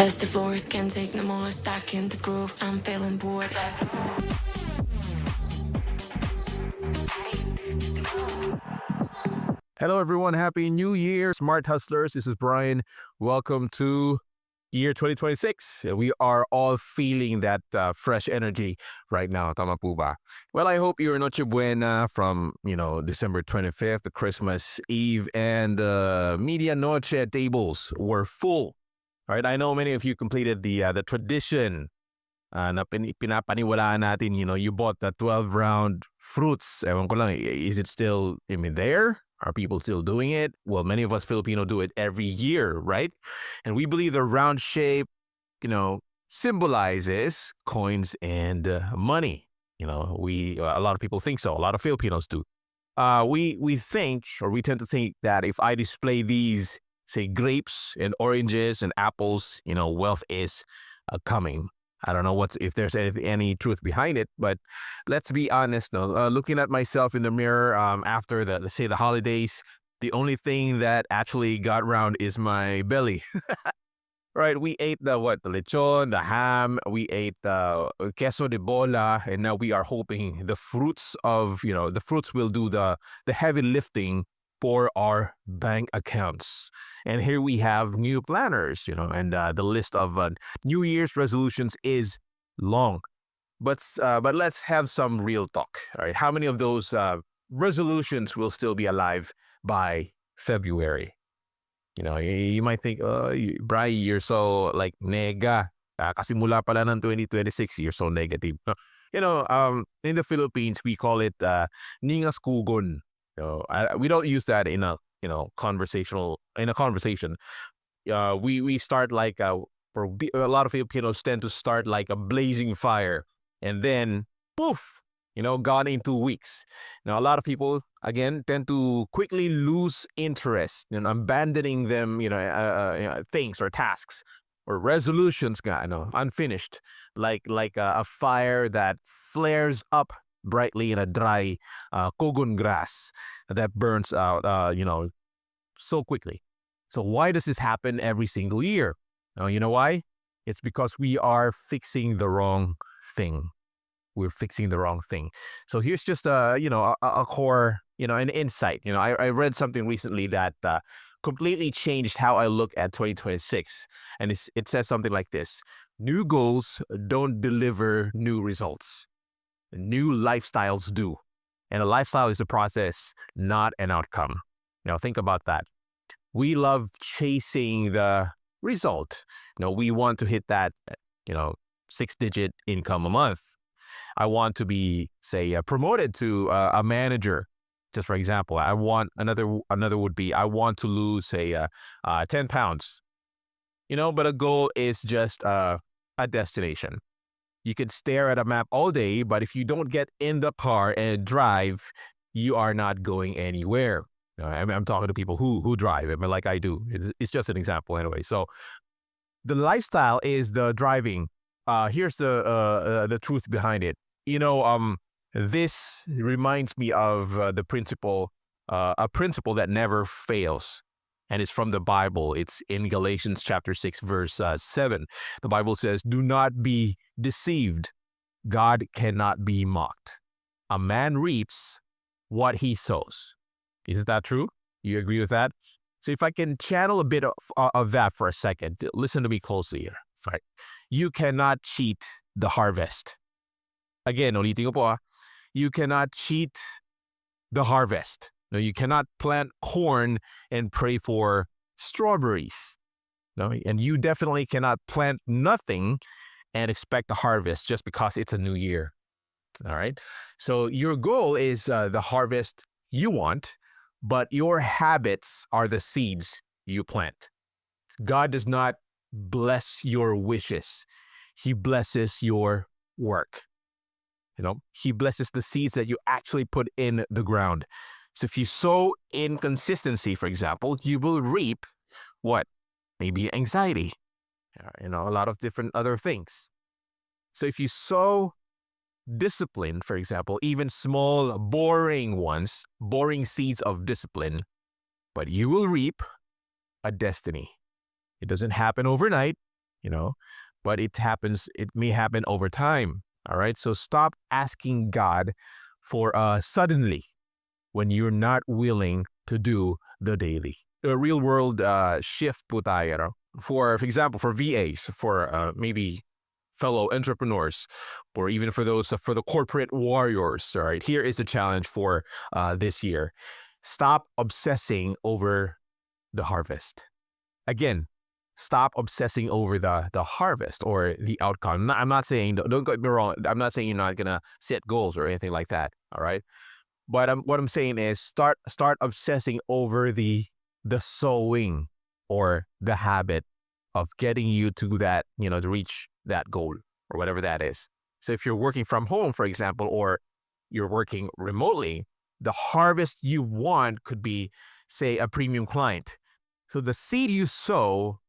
As the floors can't take no more, stuck in this groove, I'm feeling bored. Hello, everyone. Happy New Year, Smart Hustlers. This is Brian. Welcome to year 2026. We are all feeling that fresh energy right now. Tama po ba? Well, I hope your Noche Buena from, December 25th, the Christmas Eve, and the Media Noche tables were full. All right. I know many of you completed the tradition na pinapaniwalaan natin, you bought the 12-round fruits. Ewan ko lang, is it still, there? Are people still doing it? Well, many of us Filipino do it every year, right? And we believe the round shape, symbolizes coins and money. A lot of people think so. A lot of Filipinos do. We think, or we tend to think that if I display these, say, grapes and oranges and apples, wealth is coming. I don't know if there's any truth behind it, but let's be honest. No, looking at myself in the mirror after let's say the holidays, the only thing that actually got round is my belly. Right, we ate the lechon, the ham, we ate the queso de bola, and now we are hoping the fruits will do the heavy lifting for our bank accounts. And here we have new planners, and the list of New Year's resolutions is long. But let's have some real talk. All right, how many of those resolutions will still be alive by February? You might think, Bri, you're so like nega. Kasi mula pala ng 2026, you're so negative. In the Philippines, we call it Ningas Kugon. We don't use that in a conversation. We start like a lot of Filipinos tend to start like a blazing fire, and then poof, gone in 2 weeks. Now, a lot of people, again, tend to quickly lose interest in abandoning them, things or tasks or resolutions, unfinished, like a fire that flares up brightly in a dry kogon grass that burns out, so quickly. So why does this happen every single year? You know why? It's because we are fixing the wrong thing. We're fixing the wrong thing. So here's just a core, an insight. I read something recently that completely changed how I look at 2026, and it says something like this: new goals don't deliver new results. New lifestyles do, and a lifestyle is a process, not an outcome. Think about that. We love chasing the result. We want to hit that, 6-digit income a month. I want to be, say, promoted to a manager. Just for example, I want another would be I want to lose, say, 10 pounds. But a goal is just a destination. You could stare at a map all day, but if you don't get in the car and drive, you are not going anywhere. I'm talking to people who drive. Like I do. It's just an example anyway. So the lifestyle is the driving. Here's the truth behind it. This reminds me of the principle, a principle that never fails, and it's from the Bible. It's in Galatians chapter 6, verse 7. The Bible says, "Do not be deceived. God cannot be mocked. A man reaps what he sows." Isn't that true? You agree with that? So if I can channel a bit of that for a second, listen to me closely here. Right? You cannot cheat the harvest. Again, ulitin ko po, you cannot cheat the harvest. No, you cannot plant corn and pray for strawberries. No, and you definitely cannot plant nothing and expect a harvest just because it's a new year. All right. So your goal is the harvest you want, but your habits are the seeds you plant. God does not bless your wishes. He blesses your work. He blesses the seeds that you actually put in the ground. So if you sow inconsistency, for example, you will reap what? Maybe anxiety, a lot of different other things. So if you sow discipline, for example, even small, boring seeds of discipline, but you will reap a destiny. It doesn't happen overnight. but it may happen over time. All right. So stop asking God for suddenly when you're not willing to do the daily. A real world shift po tayo, no? For example, for VAs, for maybe fellow entrepreneurs, or even for those for the corporate warriors. All right, here is the challenge for this year: stop obsessing over the harvest. Again, stop obsessing over the harvest or the outcome. I'm not saying, don't get me wrong, I'm not saying you're not gonna set goals or anything like that. All right, but what I'm saying is start obsessing over the sowing or the habit of getting you to that, to reach that goal or whatever that is. So if you're working from home, for example, or you're working remotely, the harvest you want could be, say, a premium client. So the seed you sow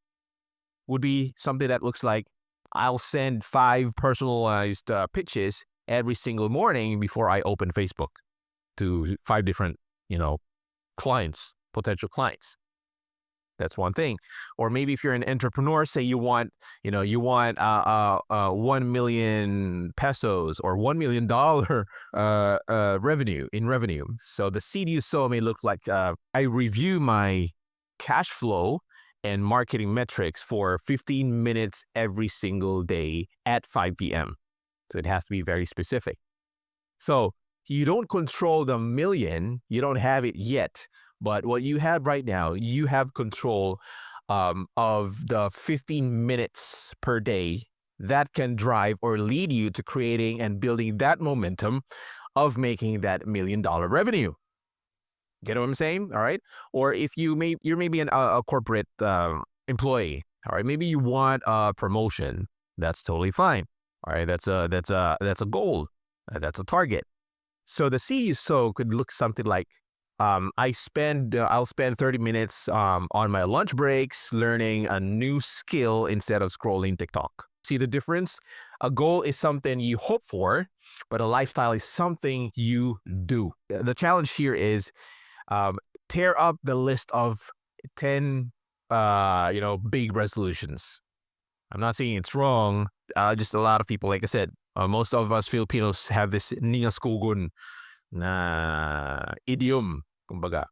would be something that looks like, I'll send 5 personalized pitches every single morning before I open Facebook to 5 different, clients, potential clients. That's one thing. Or maybe if you're an entrepreneur, say you want 1 million pesos or $1 million revenue. So the seed you sow may look like, I review my cash flow and marketing metrics for 15 minutes every single day at 5 p.m. So it has to be very specific. So you don't control the million, you don't have it yet. But what you have right now, you have control of the 15 minutes per day that can drive or lead you to creating and building that momentum of making that $1 million revenue. Get what I'm saying? All right. Or if you're maybe a corporate employee. All right. Maybe you want a promotion. That's totally fine. All right. That's a goal. That's a target. So the seed you sow could look something like, I'll spend 30 minutes on my lunch breaks learning a new skill instead of scrolling TikTok. See the difference? A goal is something you hope for, but a lifestyle is something you do. The challenge here is tear up the list of 10 big resolutions. I'm not saying it's wrong. Just a lot of people, like I said, most of us Filipinos have this Ningas Kugon na idiom, kumbaga.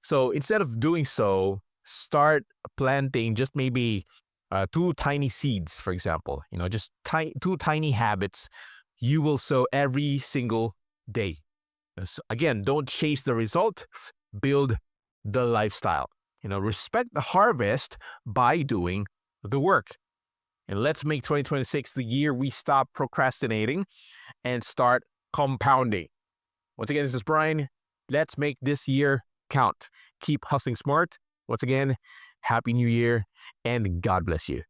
So instead of doing so, start planting just maybe 2 tiny seeds, for example. Just 2 tiny habits you will sow every single day. So again, don't chase the result, build the lifestyle. Respect the harvest by doing the work. And let's make 2026 the year we stop procrastinating and start compounding. Once again, this is Brian. Let's make this year count. Keep hustling smart. Once again, Happy New Year and God bless you.